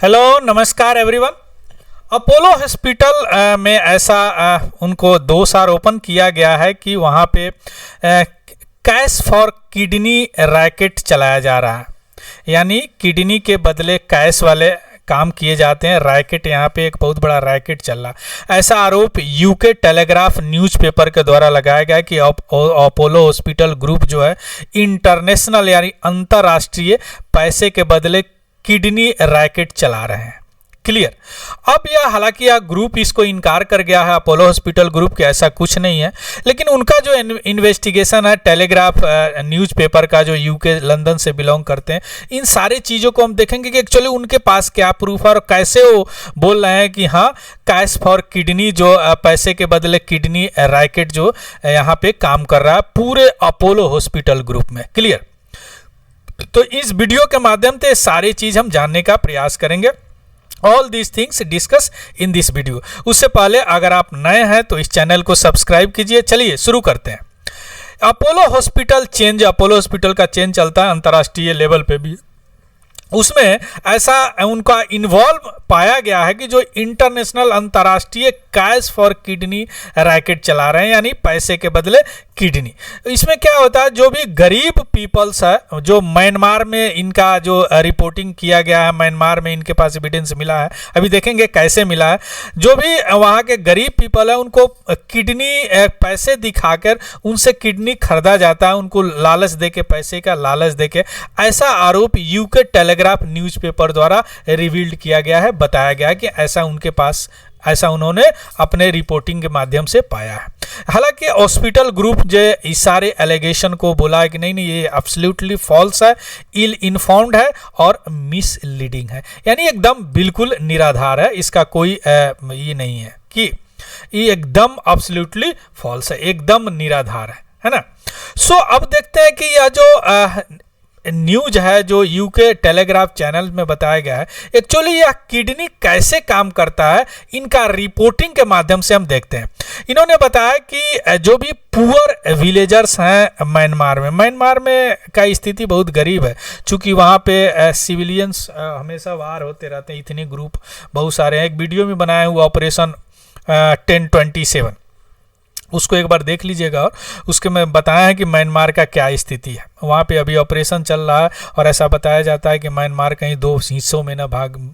Hello नमस्कार everyone. Apollo hospital में ऐसा उनको दोष आरोपण किया गया है कि वहाँ पे कैश फॉर किडनी रैकेट चलाया जा रहा है, यानी किडनी के बदले कैश वाले काम किए जाते हैं। रैकेट यहाँ पे एक बहुत बड़ा रैकेट चल रहा है, ऐसा आरोप यूके टेलीग्राफ न्यूज़पेपर के द्वारा लगाया गया कि अपोलो हॉस्पिटल ग्रुप जो है इंटरनेशनल यानी अंतर्राष्ट्रीय पैसे के बदले किडनी रैकेट चला रहे हैं। क्लियर। अब यह हालांकि यह ग्रुप इसको इनकार कर गया है, अपोलो हॉस्पिटल ग्रुप के ऐसा कुछ नहीं है, लेकिन उनका जो इन्वेस्टिगेशन है टेलीग्राफ न्यूज़पेपर का जो यूके लंदन से बिलोंग करते हैं, इन सारी चीज़ों को हम देखेंगे कि एक्चुअली उनके पास क्या प्रूफ है और कैसे वो बोल रहे हैं कि हाँ कैश फॉर किडनी जो पैसे के बदले किडनी रैकेट जो यहाँ पे काम कर रहा है पूरे अपोलो हॉस्पिटल ग्रुप में। क्लियर। तो इस वीडियो के माध्यम से सारी चीज़ हम जानने का प्रयास करेंगे। All these things discuss in this video. उससे पहले अगर आप नए हैं तो इस चैनल को सब्सक्राइब कीजिए। चलिए शुरू करते हैं। Apollo hospital change, Apollo hospital का चेंज चलता है अंतर्राष्ट्रीय लेवल पे भी, उसमें ऐसा उनका इन्वॉल्व पाया गया है कि जो इंटरनेशनल अंतर्राष्ट्रीय कैश फॉर किडनी रैकेट चला रहे हैं, यानी पैसे के बदले किडनी। इसमें क्या होता है, जो भी गरीब पीपल्स है, जो म्यांमार में इनका जो रिपोर्टिंग किया गया है, म्यांमार में इनके पास एविडेंस मिला है, अभी देखेंगे कैसे मिला है। जो भी वहाँ के गरीब पीपल है उनको किडनी पैसे दिखाकर उनसे किडनी खरीदा जाता है, उनको लालच देके, पैसे का लालच देके, ऐसा आरोप यूके टेलीग्राफ न्यूज़पेपर द्वारा रिवील्ड किया गया है, बताया गया है कि ऐसा उनके पास, ऐसा उन्होंने अपने रिपोर्टिंग के माध्यम से पाया है। हालांकि हॉस्पिटल ग्रुप जो इस सारे एलिगेशन को बोला है कि नहीं नहीं ये एब्सोल्युटली फॉल्स है, इल इन्फॉर्म्ड है और मिसलीडिंग है, यानी एकदम बिल्कुल निराधार है, इसका कोई ये नहीं है कि ये एकदम एब्सोल्युटली फॉल्स है, एकदम निराधार है ना। सो अब देखते हैं कि यह जो न्यूज है जो यूके टेलीग्राफ चैनल में बताया गया है, एक्चुअली यह किडनी कैसे काम करता है, इनका रिपोर्टिंग के माध्यम से हम देखते हैं। इन्होंने बताया कि जो भी पुअर विलेजर्स हैं म्यांमार में का स्थिति बहुत गरीब है, चूँकि वहाँ पे सिविलियंस हमेशा वार होते रहते हैं, इतने ग्रुप बहुत सारे हैं। एक वीडियो में बनाया हुआ ऑपरेशन 1027, उसको एक बार देख लीजिएगा और उसके में बताया है कि म्यांमार का क्या स्थिति है। वहाँ पे अभी ऑपरेशन चल रहा है और ऐसा बताया जाता है कि म्यांमार कहीं दो हिस्सों में ना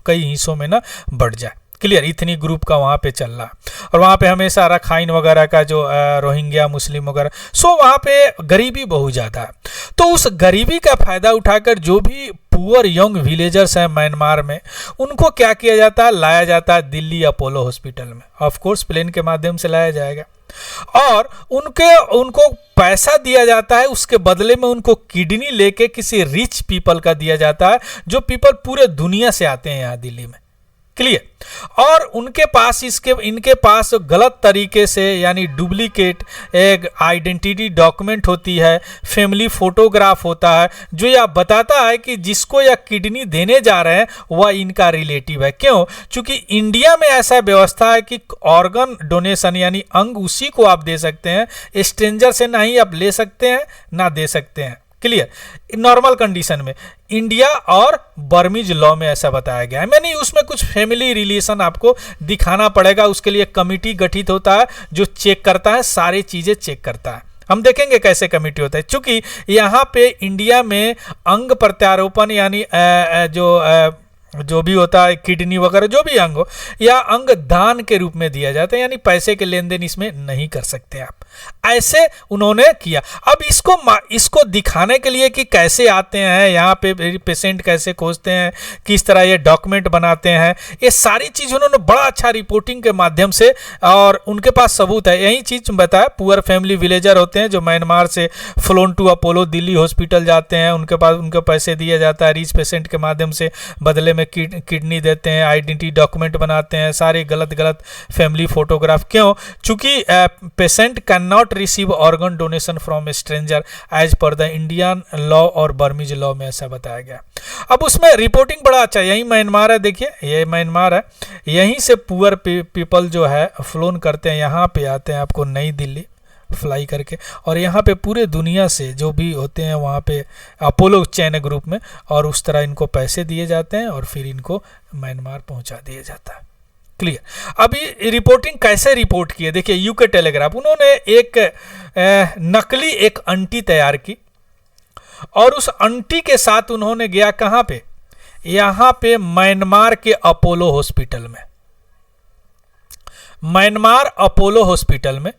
कई हिस्सों में ना बढ़ जाए। क्लियर। इतनी ग्रुप का वहाँ पे चल रहा है और वहाँ पे हमेशा रखाइन वगैरह का जो रोहिंग्या मुस्लिम वगैरह, सो वहाँ पे गरीबी बहुत ज़्यादा है। तो उस गरीबी का फ़ायदा उठाकर जो भी पुअर यंग विलेजर्स हैं म्यांमार में, उनको क्या किया जाता है, लाया जाता है दिल्ली अपोलो हॉस्पिटल में। ऑफ कोर्स प्लेन के माध्यम से लाया जाएगा और उनको पैसा दिया जाता है, उसके बदले में उनको किडनी लेके किसी रिच पीपल का दिया जाता है, जो पीपल पूरे दुनिया से आते हैं यहाँ दिल्ली में। क्लियर। और उनके पास इनके पास गलत तरीके से यानी डुप्लीकेट एक आइडेंटिटी डॉक्यूमेंट होती है, फैमिली फोटोग्राफ होता है, जो यह बताता है कि जिसको यह किडनी देने जा रहे हैं वह इनका रिलेटिव है। क्यों? क्योंकि इंडिया में ऐसा व्यवस्था है कि ऑर्गन डोनेशन यानी अंग उसी को आप दे सकते हैं, स्ट्रेंजर से ना ही आप ले सकते हैं ना दे सकते हैं। क्लियर। नॉर्मल कंडीशन में इंडिया और बर्मीज लॉ में ऐसा बताया गया है, मैंने उसमें कुछ फैमिली रिलेशन आपको दिखाना पड़ेगा, उसके लिए कमिटी गठित होता है जो चेक करता है, सारी चीज़ें चेक करता है। हम देखेंगे कैसे कमिटी होता है, क्योंकि यहाँ पे इंडिया में अंग प्रत्यारोपण यानी जो भी होता है किडनी वगैरह जो भी अंग हो या अंग दान के रूप में दिया जाता है, यानी पैसे के लेन देन इसमें नहीं कर सकते आप, ऐसे उन्होंने किया। अब इसको दिखाने के लिए कि कैसे आते हैं यहाँ पे, पेशेंट कैसे खोजते हैं, किस तरह ये डॉक्यूमेंट बनाते हैं, ये सारी चीज़ उन्होंने बड़ा अच्छा रिपोर्टिंग के माध्यम से, और उनके पास सबूत है। यही चीज़ बताया, पुअर फैमिली विलेजर होते हैं जो म्यांमार से flown to Apollo Delhi hospital जाते हैं, उनके पास उनको पैसे दिया जाता है रिच पेशेंट के माध्यम से, बदले में किडनी देते हैं, आइडेंटिटी डॉक्यूमेंट बनाते हैं, सारे गलत फैमिली फोटोग्राफ। क्यों? चूँकि patient cannot receive organ donation from a stranger as per the Indian law और बर्मीज लॉ में ऐसा बताया गया। अब उसमें रिपोर्टिंग बड़ा अच्छा, यही म्यांमार है, देखिए ये म्यांमार है, यहीं से पुअर पीपल जो है फ्लोन करते हैं, यहाँ पे आते हैं आपको नई दिल्ली, फ्लाई करके, और यहाँ पे पूरे दुनिया से जो भी होते हैं वहाँ पे अपोलो चैन ग्रुप में, और उस तरह इनको पैसे दिए जाते हैं और फिर इनको म्यांमार पहुँचा दिया जाता है। क्लियर। अभी रिपोर्टिंग कैसे रिपोर्ट की है देखिए, यूके टेलीग्राफ, उन्होंने एक नकली एक अंटी तैयार की और उस अंटी के साथ उन्होंने गया कहाँ पे, यहाँ पे म्यांमार के अपोलो हॉस्पिटल में, म्यांमार अपोलो हॉस्पिटल में,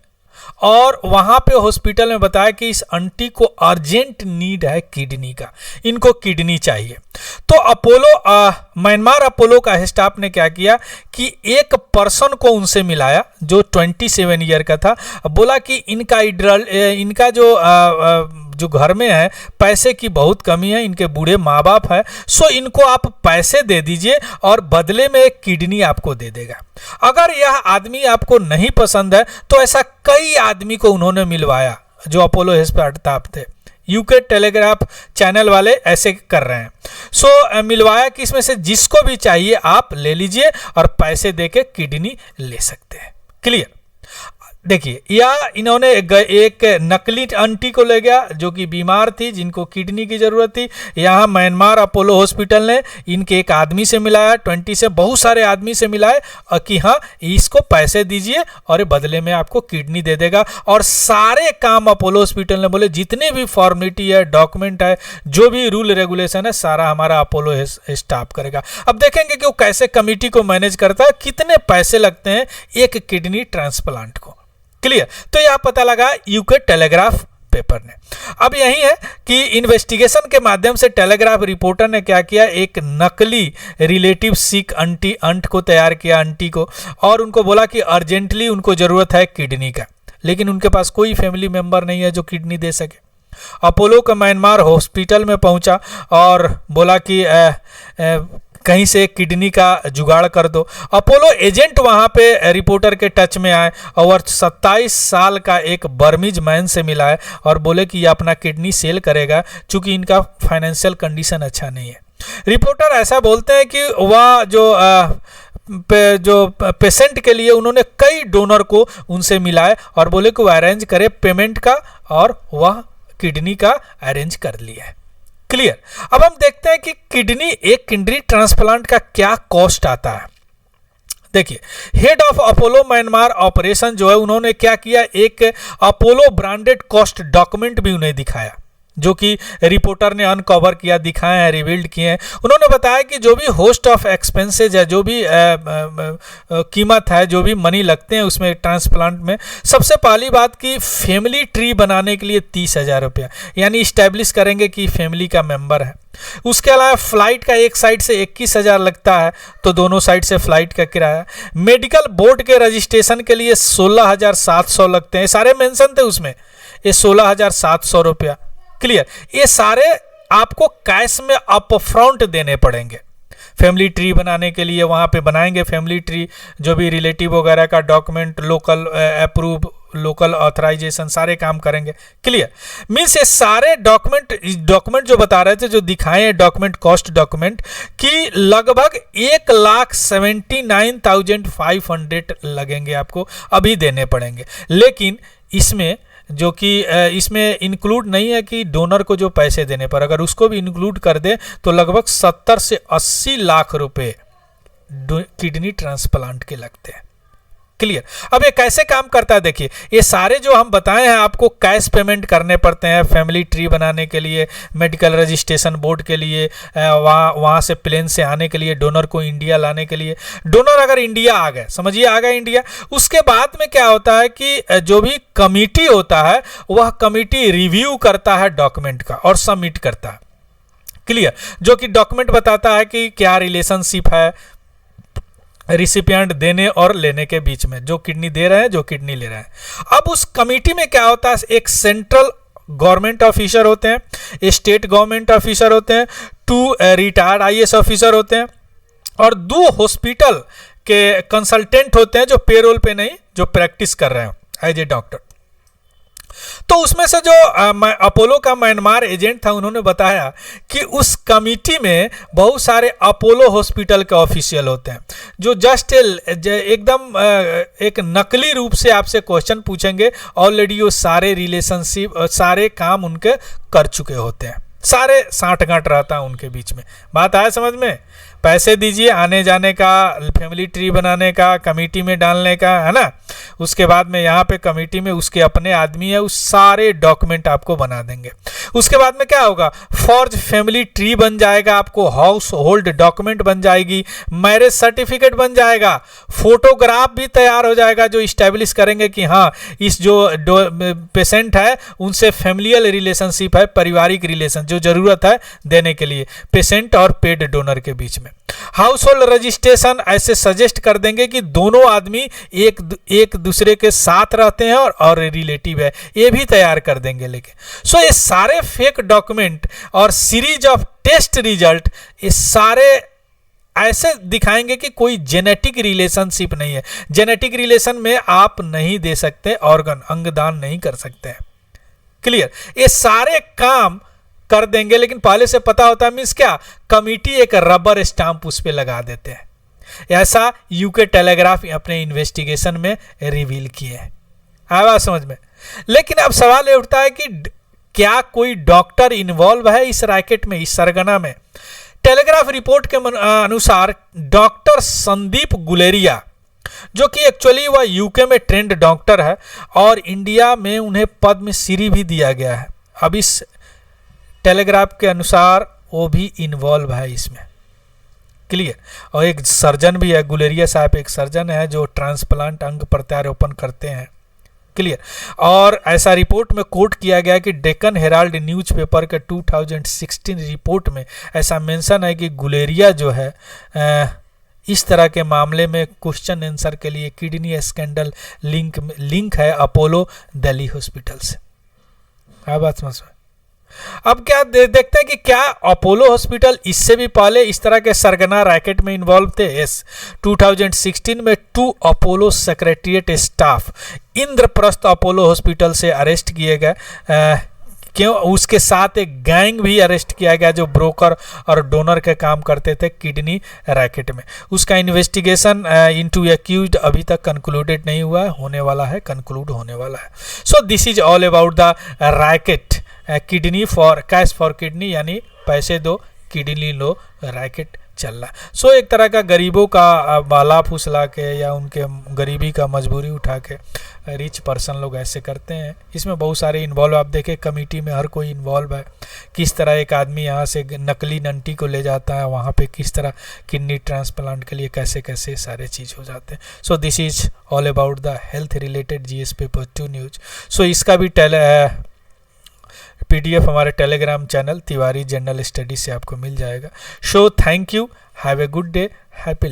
और वहां पे हॉस्पिटल में बताया कि इस आंटी को अर्जेंट नीड है किडनी का, इनको किडनी चाहिए। तो अपोलो म्यांमार अपोलो का स्टाफ ने क्या किया कि एक पर्सन को उनसे मिलाया जो 27 ईयर का था, बोला कि इनका जो घर में है पैसे की बहुत कमी है, इनके बूढ़े माँ बाप है, सो इनको आप पैसे दे दीजिए और बदले में एक किडनी आपको दे देगा। अगर यह आदमी आपको नहीं पसंद है तो ऐसा कई आदमी को उन्होंने मिलवाया जो अपोलो स्टाफ थे, यूके टेलीग्राफ चैनल वाले ऐसे कर रहे हैं। सो मिलवाया कि इसमें से जिसको भी चाहिए आप ले लीजिए और पैसे देके किडनी ले सकते हैं। क्लियर। देखिए, या इन्होंने एक नकली आंटी को ले गया जो कि बीमार थी, जिनको किडनी की जरूरत थी। यहाँ म्यांमार अपोलो हॉस्पिटल ने इनके एक आदमी से मिलाया, 20 से बहुत सारे आदमी से मिलाए कि हाँ इसको पैसे दीजिए और बदले में आपको किडनी दे देगा। और सारे काम अपोलो हॉस्पिटल ने बोले जितने भी फॉर्मेलिटी है, डॉक्यूमेंट है, जो भी रूल रेगुलेशन है, सारा हमारा अपोलो स्टाफ करेगा। अब देखेंगे कि वो कैसे कमिटी को मैनेज करता है, कितने पैसे लगते हैं एक किडनी ट्रांसप्लांट को। क्लियर। तो यह पता लगा यूके टेलीग्राफ पेपर ने। अब यही है कि इन्वेस्टिगेशन के माध्यम से टेलीग्राफ रिपोर्टर ने क्या किया, एक नकली रिलेटिव सिक अंट को तैयार किया, आंटी को, और उनको बोला कि अर्जेंटली उनको जरूरत है किडनी का, लेकिन उनके पास कोई फैमिली मेंबर नहीं है जो किडनी दे सके। अपोलो का म्यांमार हॉस्पिटल में पहुंचा और बोला कि कहीं से किडनी का जुगाड़ कर दो। अपोलो एजेंट वहां पे रिपोर्टर के टच में आए और 27 साल का एक बर्मीज मैन से मिला है और बोले कि ये अपना किडनी सेल करेगा चूंकि इनका फाइनेंशियल कंडीशन अच्छा नहीं है। रिपोर्टर ऐसा बोलते हैं कि वह जो पेशेंट के लिए उन्होंने कई डोनर को उनसे मिलाए और बोले कि वो अरेंज करे पेमेंट का, और वह किडनी का अरेंज कर लिया है। क्लियर। अब हम देखते हैं कि एक किडनी ट्रांसप्लांट का क्या कॉस्ट आता है। देखिए, head of Apollo Myanmar operation जो है, उन्होंने क्या किया, एक अपोलो ब्रांडेड कॉस्ट डॉक्यूमेंट भी उन्हें दिखाया जो कि रिपोर्टर ने अनकवर किया, दिखाए हैं, रिवील्ड किए हैं। उन्होंने बताया कि जो भी होस्ट ऑफ एक्सपेंसेज है, जो भी कीमत है, जो भी मनी लगते हैं उसमें ट्रांसप्लांट में, सबसे पहली बात कि फैमिली ट्री बनाने के लिए 30,000 रुपया, यानी इस्टेब्लिश करेंगे कि फैमिली का मेंबर है। उसके अलावा फ्लाइट का एक साइड से 21,000 लगता है, तो दोनों साइड से फ्लाइट का किराया। मेडिकल बोर्ड के रजिस्ट्रेशन के लिए 16,700 लगते हैं, सारे मेंशन थे उसमें, ये 16,700 रुपया। क्लियर। ये सारे आपको कैश में अपफ्रंट देने पड़ेंगे। फैमिली ट्री बनाने के लिए वहां पे बनाएंगे फैमिली ट्री, जो भी रिलेटिव वगैरह का document, local approve, local authorisation, सारे काम करेंगे। क्लियर। मीन्स ये सारे डॉक्यूमेंट जो बता रहे थे, जो दिखाए डॉक्यूमेंट, कॉस्ट डॉक्यूमेंट की लगभग 1,79,500 लगेंगे, आपको अभी देने पड़ेंगे। लेकिन इसमें जो कि इसमें इंक्लूड नहीं है कि डोनर को जो पैसे देने पर, अगर उसको भी इंक्लूड कर दे तो लगभग 70 से 80 लाख रुपए किडनी ट्रांसप्लांट के लगते हैं। क्लियर। अब ये कैसे काम करता है देखिए, ये सारे जो हम बताए हैं आपको कैश पेमेंट करने पड़ते हैं फैमिली ट्री बनाने के लिए, मेडिकल रजिस्ट्रेशन बोर्ड के लिए, वहाँ से प्लेन से आने के लिए, डोनर को इंडिया लाने के लिए। डोनर अगर इंडिया आ गए, समझिए आ गए इंडिया, उसके बाद में क्या होता है कि जो भी कमिटी होता है वह कमिटी रिव्यू करता है डॉक्यूमेंट का और सबमिट करता है। क्लियर। जो कि डॉक्यूमेंट बताता है कि क्या रिलेशनशिप है रिसिपिएंट देने और लेने के बीच में, जो किडनी दे रहे हैं, जो किडनी ले रहे हैं। अब उस कमिटी में क्या होता है, एक सेंट्रल गवर्नमेंट ऑफिसर होते हैं, स्टेट गवर्नमेंट ऑफिसर होते हैं, 2 रिटायर्ड IAS ऑफिसर होते हैं और 2 हॉस्पिटल के कंसल्टेंट होते हैं जो पेरोल पे नहीं, जो प्रैक्टिस कर रहे हैं एज ए डॉक्टर। तो उसमें से जो अपोलो का म्यांमार एजेंट था, उन्होंने बताया कि उस कमिटी में बहुत सारे अपोलो हॉस्पिटल के ऑफिशियल होते हैं जो जस्ट एकदम एक नकली रूप से आपसे क्वेश्चन पूछेंगे। ऑलरेडी वो सारे रिलेशनशिप, सारे काम उनके कर चुके होते हैं, सारे साठगांठ रहता है उनके बीच में। बात आया समझ में? पैसे दीजिए, आने जाने का, फैमिली ट्री बनाने का, कमेटी में डालने का, है ना। उसके बाद में यहाँ पे कमेटी में उसके अपने आदमी है, उस सारे डॉक्यूमेंट आपको बना देंगे। उसके बाद में क्या होगा, फॉर्ज फैमिली ट्री बन जाएगा, आपको हाउस होल्ड डॉक्यूमेंट बन जाएगी, मैरिज सर्टिफिकेट बन जाएगा, फोटोग्राफ भी तैयार हो जाएगा जो इस्टेब्लिश करेंगे कि हाँ इस जो पेशेंट है उनसे फैमिलियल रिलेशनशिप है, पारिवारिक रिलेशन जो जरूरत है देने के लिए पेशेंट और पेड डोनर के बीच में। हाउस होल्ड रजिस्ट्रेशन ऐसे सजेस्ट कर देंगे कि दोनों आदमी एक दूसरे के साथ रहते हैं और रिलेटिव है, ये भी तैयार कर देंगे। लेकिन सो ये सारे फेक डॉक्यूमेंट और सीरीज ऑफ टेस्ट रिजल्ट, ये सारे ऐसे दिखाएंगे कि कोई जेनेटिक रिलेशनशिप नहीं है। जेनेटिक रिलेशन में आप नहीं दे सकते ऑर्गन, अंगदान नहीं कर सकते हैं। क्लियर? ये सारे काम कर देंगे, लेकिन पहले से पता होता है, मीन्स क्या, कमिटी एक रबर स्टाम्प उस पर लगा देते हैं। ऐसा यूके टेलीग्राफ अपने इन्वेस्टिगेशन में रिवील किए हैं। आया समझ में? लेकिन अब सवाल ये उठता है कि क्या कोई डॉक्टर इन्वॉल्व है इस रैकेट में, इस सरगना में? टेलीग्राफ रिपोर्ट के अनुसार डॉक्टर संदीप गुलेरिया, जो कि एक्चुअली वह यूके में ट्रेंड डॉक्टर है और इंडिया में उन्हें पद्मश्री भी दिया गया है। अब इस टेलीग्राफ के अनुसार वो भी इन्वॉल्व है इसमें। क्लियर? और एक सर्जन भी है, गुलेरिया साहब एक सर्जन है जो ट्रांसप्लांट अंग प्रत्यारोपण करते हैं। क्लियर? और ऐसा रिपोर्ट में कोट किया गया कि डेक्कन हेराल्ड न्यूज़पेपर के 2016 रिपोर्ट में ऐसा मेंशन है कि गुलेरिया जो है इस तरह के मामले में क्वेश्चन आंसर के लिए किडनी स्कैंडल लिंक है अपोलो दिल्ली हॉस्पिटल से। क्या बात समझ में? अब क्या देखते हैं कि क्या अपोलो हॉस्पिटल इससे भी पहले इस तरह के सरगना रैकेट में इन्वॉल्व थे? यस, 2016 में 2 Apollo secretariat staff Indraprastha Apollo hospital से अरेस्ट किए गए। क्यों? उसके साथ एक गैंग भी अरेस्ट किया गया जो ब्रोकर और डोनर के काम करते थे किडनी रैकेट में। उसका इन्वेस्टिगेशन इनटू एक्यूज्ड अभी तक कंक्लूडेड नहीं हुआ है, होने वाला है, कंक्लूड होने वाला है। सो this is all about the racket kidney for cash for kidney, यानी पैसे दो किडनी लो रैकेट चल रहा। सो एक तरह का गरीबों का बाला फुसला के या उनके गरीबी का मजबूरी उठा के रिच पर्सन लोग ऐसे करते हैं। इसमें बहुत सारे इन्वॉल्व, आप देखें कमेटी में हर कोई इन्वॉल्व है। किस तरह एक आदमी यहाँ से नकली नंटी को ले जाता है वहाँ पे, किस तरह किडनी ट्रांसप्लांट के लिए कैसे कैसे सारे चीज़ हो जाते हैं। So this is all about the health related GS paper 2 news. So इसका भी PDF हमारे Telegram channel Tiwari general study से आपको मिल जाएगा। So thank you, have a good day, happy